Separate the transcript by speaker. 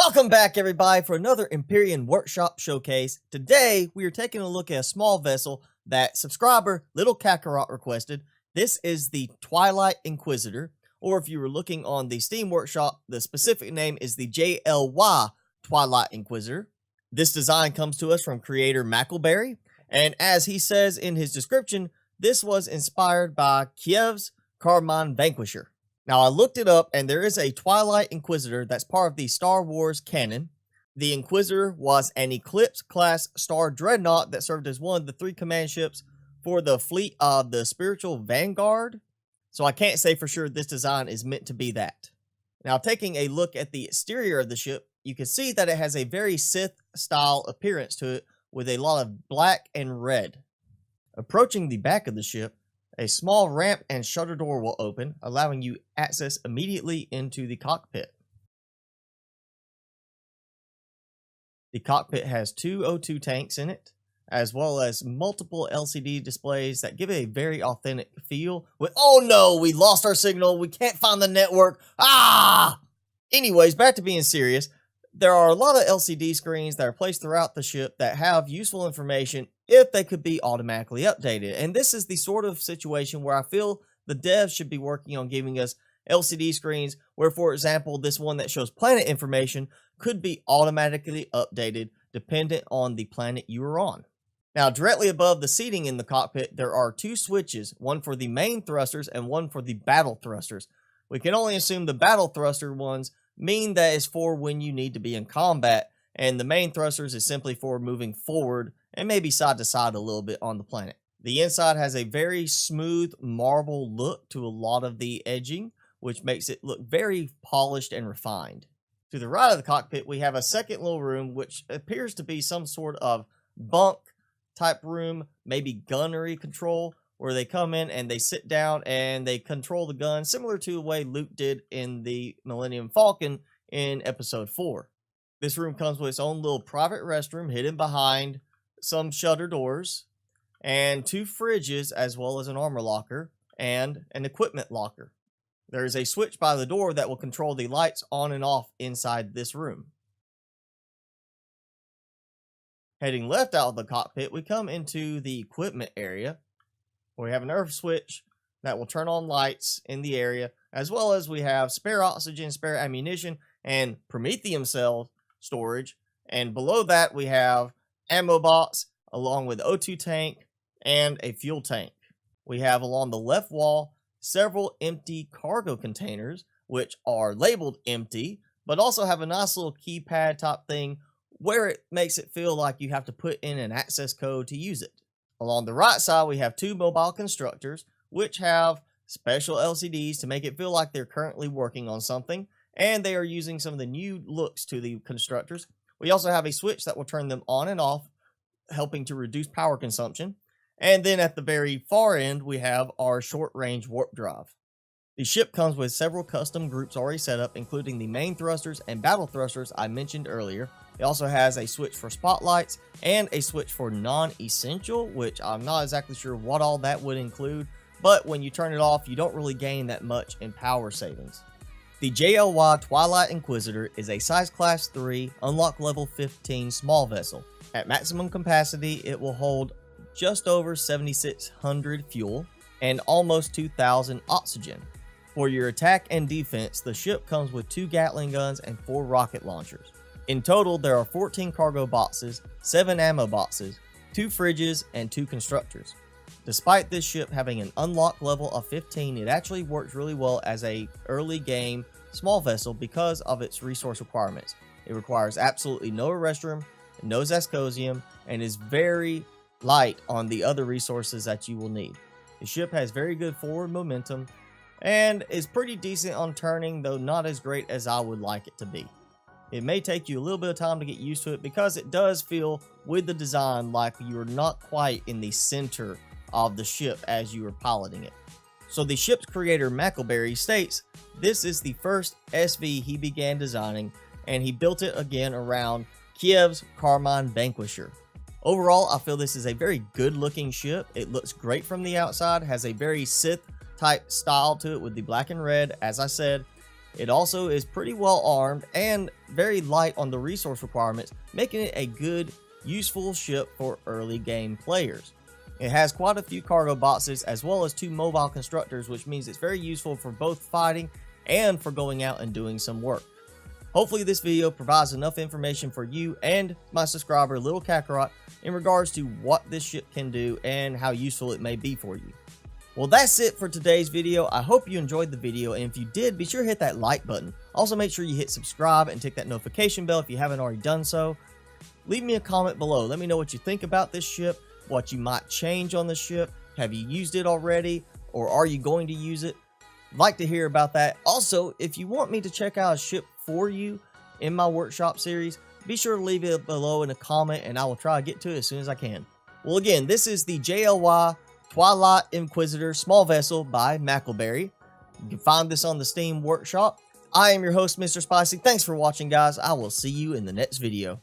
Speaker 1: Welcome back, everybody, for another Empyrion Workshop Showcase. Today, we are taking a look at a small vessel that subscriber Little Kakarot requested. This is the Twilight Inquisitor, or if you were looking on the Steam Workshop, the specific name is the JLY Twilight Inquisitor. This design comes to us from creator macklberry, and as he says in his description, this was inspired by Kiev's Carmine Vanquisher. Now, I looked it up, and there is a Twilight Inquisitor that's part of the Star Wars canon. The Inquisitor was an Eclipse-class Star Dreadnought that served as one of the 3 command ships for the fleet of the Spiritual Vanguard. So I can't say for sure this design is meant to be that. Now, taking a look at the exterior of the ship, you can see that it has a very Sith-style appearance to it with a lot of black and red. Approaching the back of the ship, a small ramp and shutter door will open, allowing you access immediately into the cockpit. The cockpit has 2 O2 tanks in it, as well as multiple LCD displays that give it a very authentic feel with, oh no, we lost our signal, we can't find the network, ah! Anyways, back to being serious, there are a lot of LCD screens that are placed throughout the ship that have useful information if they could be automatically updated. And this is the sort of situation where I feel the devs should be working on giving us LCD screens where, for example, this one that shows planet information could be automatically updated dependent on the planet you are on. Now, directly above the seating in the cockpit, there are 2 switches, one for the main thrusters and one for the battle thrusters. We can only assume the battle thruster ones mean that it's for when you need to be in combat, and the main thrusters is simply for moving forward and maybe side to side a little bit on the planet. The inside has a very smooth marble look to a lot of the edging, which makes it look very polished and refined. To the right of the cockpit, we have a second little room, which appears to be some sort of bunk type room, maybe gunnery control, where they come in and they sit down and they control the gun, similar to the way Luke did in the Millennium Falcon in episode 4. This room comes with its own little private restroom hidden behind some shutter doors, and 2 fridges, as well as an armor locker and an equipment locker. There is a switch by the door that will control the lights on and off inside this room. Heading left out of the cockpit, we come into the equipment area, where we have an earth switch that will turn on lights in the area, as well as we have spare oxygen, spare ammunition, and Promethium cell storage. And below that, we have ammo box, along with O2 tank and a fuel tank. We have along the left wall several empty cargo containers, which are labeled empty, but also have a nice little keypad type thing where it makes it feel like you have to put in an access code to use it. Along the right side, we have 2 mobile constructors, which have special LCDs to make it feel like they're currently working on something, and they are using some of the new looks to the constructors. We also have a switch that will turn them on and off, helping to reduce power consumption. And then at the very far end, we have our short-range warp drive. The ship comes with several custom groups already set up, including the main thrusters and battle thrusters I mentioned earlier. It also has a switch for spotlights and a switch for non-essential, which I'm not exactly sure what all that would include, but when you turn it off, you don't really gain that much in power savings. The JLY Twilight Inquisitor is a size class 3, unlock level 15 small vessel. At maximum capacity, it will hold just over 7,600 fuel and almost 2,000 oxygen. For your attack and defense, the ship comes with 2 Gatling guns and 4 rocket launchers. In total, there are 14 cargo boxes, 7 ammo boxes, 2 fridges, and 2 constructors. Despite this ship having an unlock level of 15, it actually works really well as a early game small vessel because of its resource requirements. It requires absolutely no restroom, no Zascosium, and is very light on the other resources that you will need. The ship has very good forward momentum and is pretty decent on turning, though not as great as I would like it to be. It may take you a little bit of time to get used to it because it does feel, with the design, like you're not quite in the center of the ship as you are piloting it. So the ship's creator macklberry states this is the first SV he began designing, and he built it again around Kiev's Carmine Vanquisher. Overall, I feel this is a very good looking ship. It looks great from the outside, has a very Sith type style to it with the black and red, as I said. It also is pretty well armed and very light on the resource requirements, making it a good, useful ship for early game players. It has quite a few cargo boxes as well as 2 mobile constructors, which means it's very useful for both fighting and for going out and doing some work. Hopefully this video provides enough information for you and my subscriber Little Kakarot in regards to what this ship can do and how useful it may be for you. Well, that's it for today's video. I hope you enjoyed the video, and if you did, be sure to hit that like button. Also, make sure you hit subscribe and tick that notification bell if you haven't already done so. Leave me a comment below. Let me know what you think about this ship, what you might change on the ship. Have you used it already, or are you going to use it? I'd like to hear about that. Also, if you want me to check out a ship for you in my workshop series, be sure to leave it below in a comment, and I will try to get to it as soon as I can. Well, again, this is the JLY Twilight Inquisitor small vessel by macklberry. You can find this on the Steam workshop. I am your host, Mr. Spicy. Thanks for watching, guys. I will see you in the next video.